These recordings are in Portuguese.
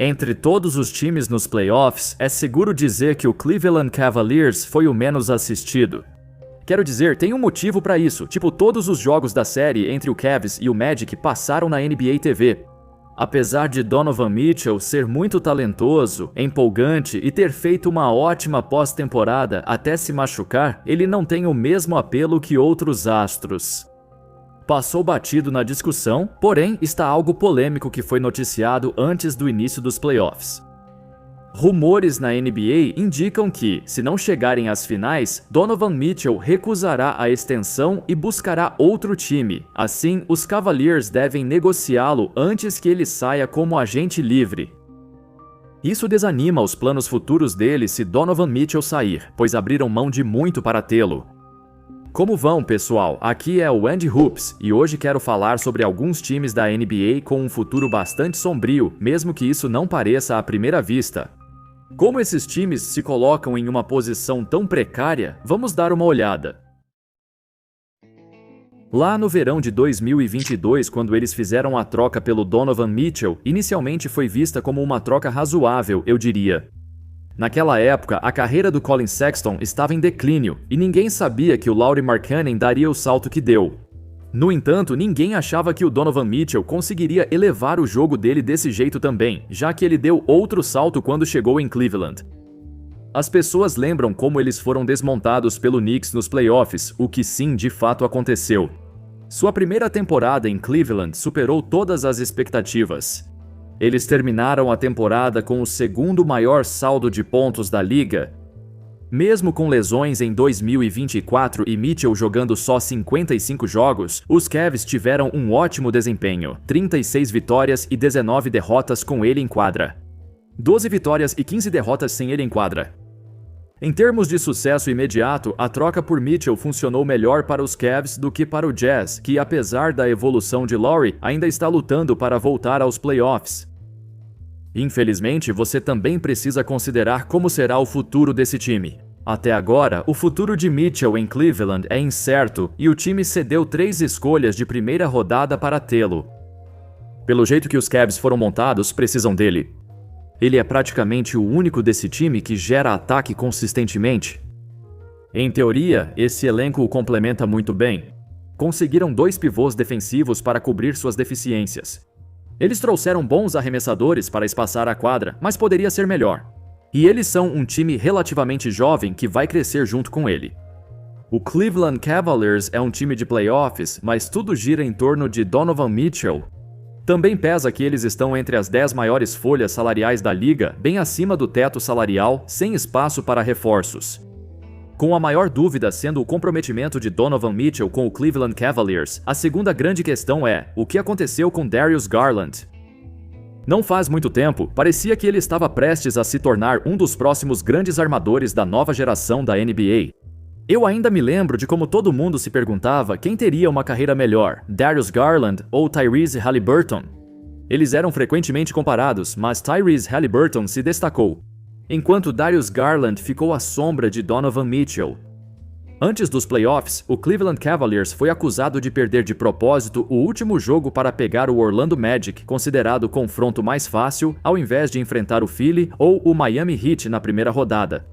Entre todos os times nos playoffs, é seguro dizer que o Cleveland Cavaliers foi o menos assistido. Quero dizer, tem um motivo pra isso, tipo todos os jogos da série entre o Cavs e o Magic passaram na NBA TV. Apesar de Donovan Mitchell ser muito talentoso, empolgante e ter feito uma ótima pós-temporada até se machucar, ele não tem o mesmo apelo que outros astros. Passou batido na discussão, porém está algo polêmico que foi noticiado antes do início dos playoffs. Rumores na NBA indicam que, se não chegarem às finais, Donovan Mitchell recusará a extensão e buscará outro time. Assim, os Cavaliers devem negociá-lo antes que ele saia como agente livre. Isso desanima os planos futuros dele se Donovan Mitchell sair, pois abriram mão de muito para tê-lo. Como vão, pessoal? Aqui é o Andy Hoops e hoje quero falar sobre alguns times da NBA com um futuro bastante sombrio, mesmo que isso não pareça à primeira vista. Como esses times se colocam em uma posição tão precária, vamos dar uma olhada. Lá no verão de 2022, quando eles fizeram a troca pelo Donovan Mitchell, inicialmente foi vista como uma troca razoável, eu diria. Naquela época, a carreira do Collin Sexton estava em declínio, e ninguém sabia que o Lauri Markkanen daria o salto que deu. No entanto, ninguém achava que o Donovan Mitchell conseguiria elevar o jogo dele desse jeito também, já que ele deu outro salto quando chegou em Cleveland. As pessoas lembram como eles foram desmontados pelo Knicks nos playoffs, o que sim, de fato aconteceu. Sua primeira temporada em Cleveland superou todas as expectativas. Eles terminaram a temporada com o segundo maior saldo de pontos da liga. Mesmo com lesões em 2024 e Mitchell jogando só 55 jogos, os Cavs tiveram um ótimo desempenho, 36 vitórias e 19 derrotas com ele em quadra. 12 vitórias e 15 derrotas sem ele em quadra. Em termos de sucesso imediato, a troca por Mitchell funcionou melhor para os Cavs do que para o Jazz, que apesar da evolução de Lauri, ainda está lutando para voltar aos playoffs. Infelizmente, você também precisa considerar como será o futuro desse time. Até agora, o futuro de Mitchell em Cleveland é incerto e o time cedeu 3 escolhas de primeira rodada para tê-lo. Pelo jeito que os Cavs foram montados, precisam dele. Ele é praticamente o único desse time que gera ataque consistentemente. Em teoria, esse elenco o complementa muito bem. Conseguiram 2 pivôs defensivos para cobrir suas deficiências. Eles trouxeram bons arremessadores para espaçar a quadra, mas poderia ser melhor. E eles são um time relativamente jovem que vai crescer junto com ele. O Cleveland Cavaliers é um time de playoffs, mas tudo gira em torno de Donovan Mitchell. Também pesa que eles estão entre as 10 maiores folhas salariais da liga, bem acima do teto salarial, sem espaço para reforços. Com a maior dúvida sendo o comprometimento de Donovan Mitchell com o Cleveland Cavaliers, a segunda grande questão é, o que aconteceu com Darius Garland? Não faz muito tempo, parecia que ele estava prestes a se tornar um dos próximos grandes armadores da nova geração da NBA. Eu ainda me lembro de como todo mundo se perguntava quem teria uma carreira melhor, Darius Garland ou Tyrese Haliburton. Eles eram frequentemente comparados, mas Tyrese Haliburton se destacou, enquanto Darius Garland ficou à sombra de Donovan Mitchell. Antes dos playoffs, o Cleveland Cavaliers foi acusado de perder de propósito o último jogo para pegar o Orlando Magic, considerado o confronto mais fácil, ao invés de enfrentar o Philly ou o Miami Heat na primeira rodada.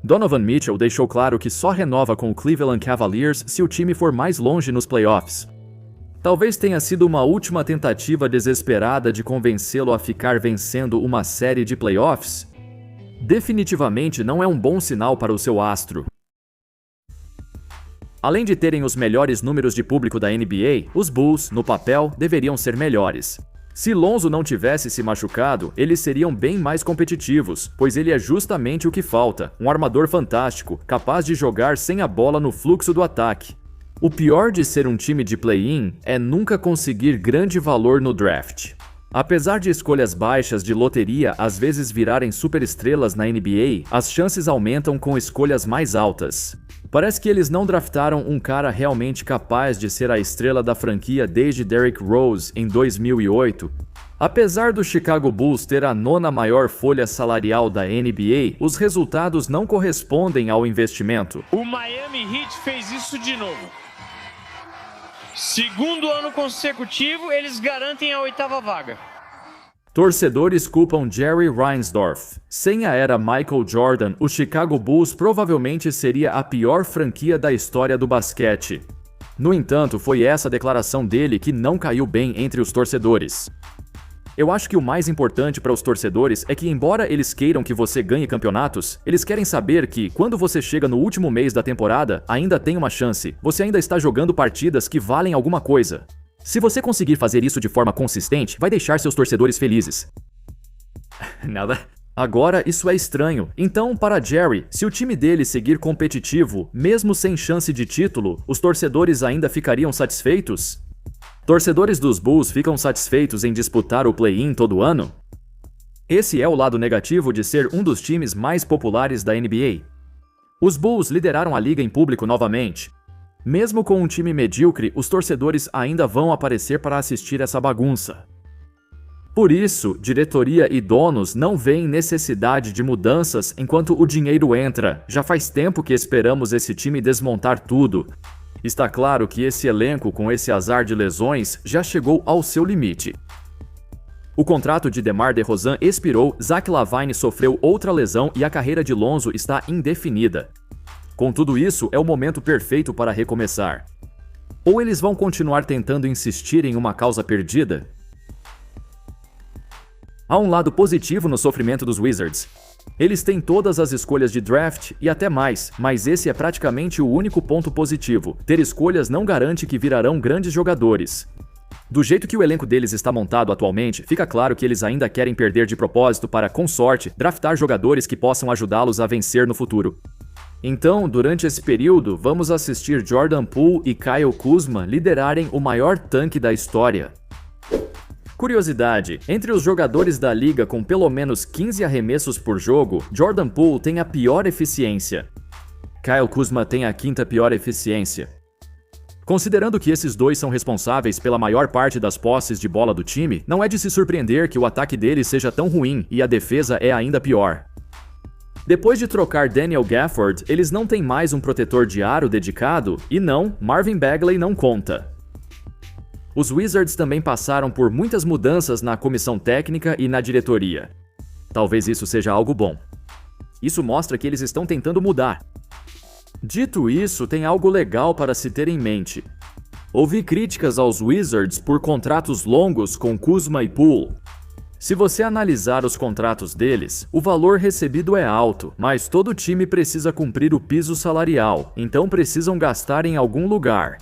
Donovan Mitchell deixou claro que só renova com o Cleveland Cavaliers se o time for mais longe nos playoffs. Talvez tenha sido uma última tentativa desesperada de convencê-lo a ficar vencendo uma série de playoffs. Definitivamente não é um bom sinal para o seu astro. Além de terem os melhores números de público da NBA, os Bulls, no papel, deveriam ser melhores. Se Lonzo não tivesse se machucado, eles seriam bem mais competitivos, pois ele é justamente o que falta, um armador fantástico, capaz de jogar sem a bola no fluxo do ataque. O pior de ser um time de play-in é nunca conseguir grande valor no draft. Apesar de escolhas baixas de loteria às vezes virarem superestrelas na NBA, as chances aumentam com escolhas mais altas. Parece que eles não draftaram um cara realmente capaz de ser a estrela da franquia desde Derrick Rose em 2008. Apesar do Chicago Bulls ter a 9ª maior folha salarial da NBA, os resultados não correspondem ao investimento. O Miami Heat fez isso de novo. Segundo ano consecutivo, eles garantem a 8ª vaga. Torcedores culpam Jerry Reinsdorf. Sem a era Michael Jordan, o Chicago Bulls provavelmente seria a pior franquia da história do basquete. No entanto, foi essa declaração dele que não caiu bem entre os torcedores. Eu acho que o mais importante para os torcedores é que, embora eles queiram que você ganhe campeonatos, eles querem saber que, quando você chega no último mês da temporada, ainda tem uma chance, você ainda está jogando partidas que valem alguma coisa. Se você conseguir fazer isso de forma consistente, vai deixar seus torcedores felizes. Nada. Agora, isso é estranho. Então, para Jerry, se o time dele seguir competitivo, mesmo sem chance de título, os torcedores ainda ficariam satisfeitos? Torcedores dos Bulls ficam satisfeitos em disputar o play-in todo ano? Esse é o lado negativo de ser um dos times mais populares da NBA. Os Bulls lideraram a liga em público novamente. Mesmo com um time medíocre, os torcedores ainda vão aparecer para assistir essa bagunça. Por isso, diretoria e donos não veem necessidade de mudanças enquanto o dinheiro entra. Já faz tempo que esperamos esse time desmontar tudo. Está claro que esse elenco, com esse azar de lesões, já chegou ao seu limite. O contrato de DeMar DeRozan expirou, Zach LaVine sofreu outra lesão e a carreira de Lonzo está indefinida. Com tudo isso, é o momento perfeito para recomeçar. Ou eles vão continuar tentando insistir em uma causa perdida? Há um lado positivo no sofrimento dos Wizards. Eles têm todas as escolhas de draft e até mais, mas esse é praticamente o único ponto positivo. Ter escolhas não garante que virarão grandes jogadores. Do jeito que o elenco deles está montado atualmente, fica claro que eles ainda querem perder de propósito para, com sorte, draftar jogadores que possam ajudá-los a vencer no futuro. Então, durante esse período, vamos assistir Jordan Poole e Kyle Kuzma liderarem o maior tanque da história. Curiosidade, entre os jogadores da liga com pelo menos 15 arremessos por jogo, Jordan Poole tem a pior eficiência. Kyle Kuzma tem a quinta pior eficiência. Considerando que esses dois são responsáveis pela maior parte das posses de bola do time, não é de se surpreender que o ataque deles seja tão ruim e a defesa é ainda pior. Depois de trocar Daniel Gafford, eles não têm mais um protetor de aro dedicado e não, Marvin Bagley não conta. Os Wizards também passaram por muitas mudanças na comissão técnica e na diretoria. Talvez isso seja algo bom. Isso mostra que eles estão tentando mudar. Dito isso, tem algo legal para se ter em mente. Houve críticas aos Wizards por contratos longos com Kuzma e Poole. Se você analisar os contratos deles, o valor recebido é alto, mas todo time precisa cumprir o piso salarial, então precisam gastar em algum lugar.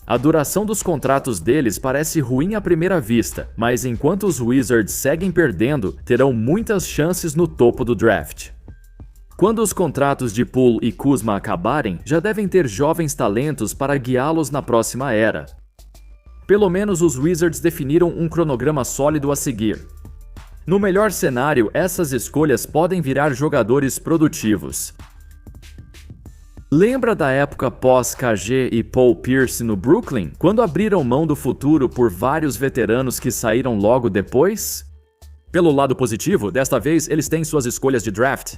A duração dos contratos deles parece ruim à primeira vista, mas enquanto os Wizards seguem perdendo, terão muitas chances no topo do draft. Quando os contratos de Poole e Kuzma acabarem, já devem ter jovens talentos para guiá-los na próxima era. Pelo menos os Wizards definiram um cronograma sólido a seguir. No melhor cenário, essas escolhas podem virar jogadores produtivos. Lembra da época pós-KG e Paul Pierce no Brooklyn, quando abriram mão do futuro por vários veteranos que saíram logo depois? Pelo lado positivo, desta vez eles têm suas escolhas de draft.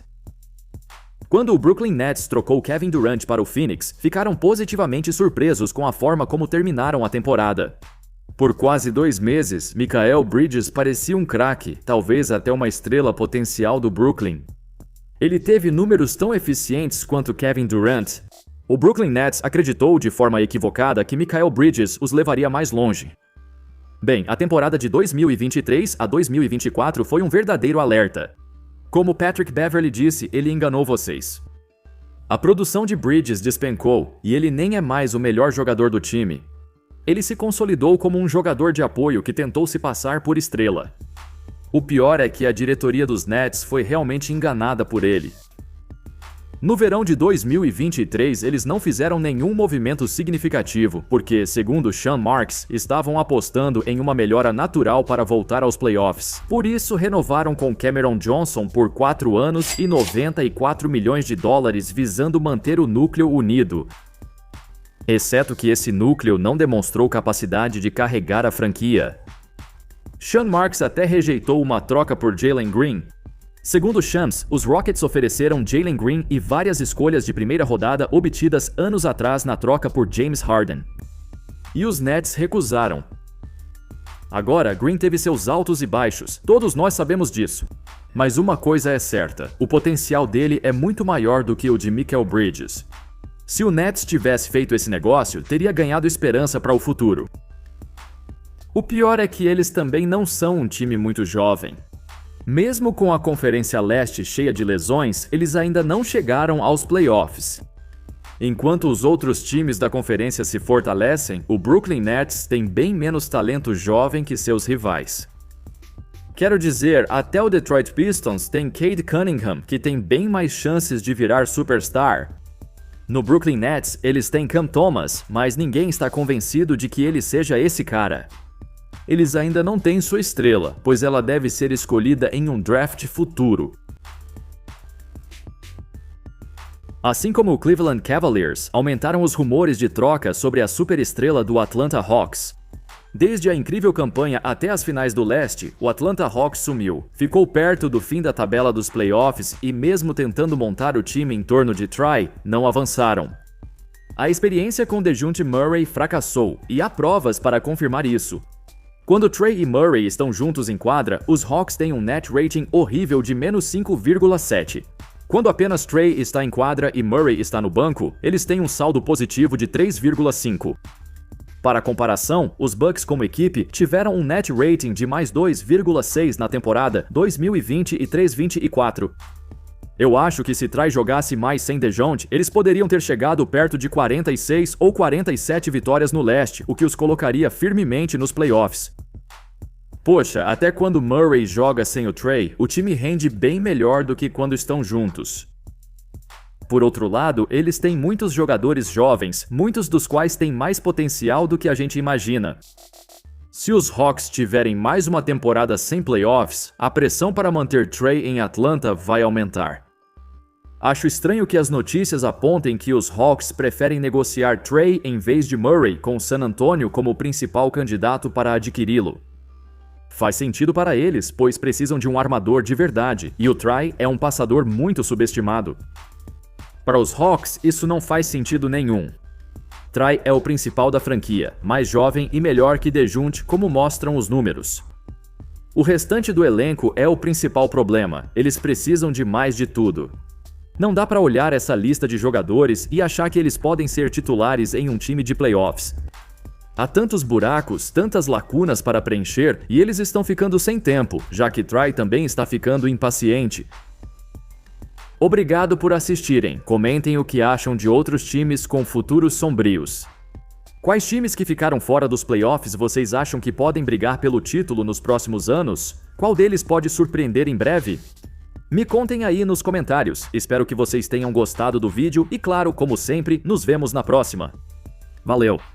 Quando o Brooklyn Nets trocou Kevin Durant para o Phoenix, ficaram positivamente surpresos com a forma como terminaram a temporada. Por quase 2 meses, Mikal Bridges parecia um craque, talvez até uma estrela potencial do Brooklyn. Ele teve números tão eficientes quanto Kevin Durant. O Brooklyn Nets acreditou de forma equivocada que Mikal Bridges os levaria mais longe. Bem, a temporada de 2023 a 2024 foi um verdadeiro alerta. Como Patrick Beverley disse, ele enganou vocês. A produção de Bridges despencou, e ele nem é mais o melhor jogador do time. Ele se consolidou como um jogador de apoio que tentou se passar por estrela. O pior é que a diretoria dos Nets foi realmente enganada por ele. No verão de 2023, eles não fizeram nenhum movimento significativo, porque, segundo Sean Marks, estavam apostando em uma melhora natural para voltar aos playoffs. Por isso, renovaram com Cameron Johnson por 4 anos e 94 milhões de dólares, visando manter o núcleo unido. Exceto que esse núcleo não demonstrou capacidade de carregar a franquia. Sean Marks até rejeitou uma troca por Jalen Green. Segundo Shams, os Rockets ofereceram Jalen Green e várias escolhas de primeira rodada obtidas anos atrás na troca por James Harden. E os Nets recusaram. Agora, Green teve seus altos e baixos, todos nós sabemos disso. Mas uma coisa é certa, o potencial dele é muito maior do que o de Mikal Bridges. Se o Nets tivesse feito esse negócio, teria ganhado esperança para o futuro. O pior é que eles também não são um time muito jovem. Mesmo com a Conferência Leste cheia de lesões, eles ainda não chegaram aos playoffs. Enquanto os outros times da conferência se fortalecem, o Brooklyn Nets tem bem menos talento jovem que seus rivais. Quero dizer, até o Detroit Pistons tem Cade Cunningham, que tem bem mais chances de virar superstar. No Brooklyn Nets, eles têm Cam Thomas, mas ninguém está convencido de que ele seja esse cara. Eles ainda não têm sua estrela, pois ela deve ser escolhida em um draft futuro. Assim como o Cleveland Cavaliers, aumentaram os rumores de troca sobre a superestrela do Atlanta Hawks. Desde a incrível campanha até as finais do leste, o Atlanta Hawks sumiu, ficou perto do fim da tabela dos playoffs e mesmo tentando montar o time em torno de Trae, não avançaram. A experiência com DeJounte Murray fracassou, e há provas para confirmar isso. Quando Trae e Murray estão juntos em quadra, os Hawks têm um net rating horrível de menos 5,7. Quando apenas Trae está em quadra e Murray está no banco, eles têm um saldo positivo de 3,5. Para comparação, os Bucks como equipe tiveram um net rating de mais 2,6 na temporada 2023-24. Eu acho que se Trae jogasse mais sem DeJounte, eles poderiam ter chegado perto de 46 ou 47 vitórias no leste, o que os colocaria firmemente nos playoffs. Poxa, até quando Murray joga sem o Trae, o time rende bem melhor do que quando estão juntos. Por outro lado, eles têm muitos jogadores jovens, muitos dos quais têm mais potencial do que a gente imagina. Se os Hawks tiverem mais uma temporada sem playoffs, a pressão para manter Trae em Atlanta vai aumentar. Acho estranho que as notícias apontem que os Hawks preferem negociar Trae em vez de Murray, com San Antonio como o principal candidato para adquiri-lo. Faz sentido para eles, pois precisam de um armador de verdade, e o Trae é um passador muito subestimado. Para os Hawks, isso não faz sentido nenhum. Trae é o principal da franquia, mais jovem e melhor que DeJounte, como mostram os números. O restante do elenco é o principal problema, eles precisam de mais de tudo. Não dá para olhar essa lista de jogadores e achar que eles podem ser titulares em um time de playoffs. Há tantos buracos, tantas lacunas para preencher e eles estão ficando sem tempo, já que Trae também está ficando impaciente. Obrigado por assistirem, comentem o que acham de outros times com futuros sombrios. Quais times que ficaram fora dos playoffs vocês acham que podem brigar pelo título nos próximos anos? Qual deles pode surpreender em breve? Me contem aí nos comentários, espero que vocês tenham gostado do vídeo e claro, como sempre, nos vemos na próxima. Valeu!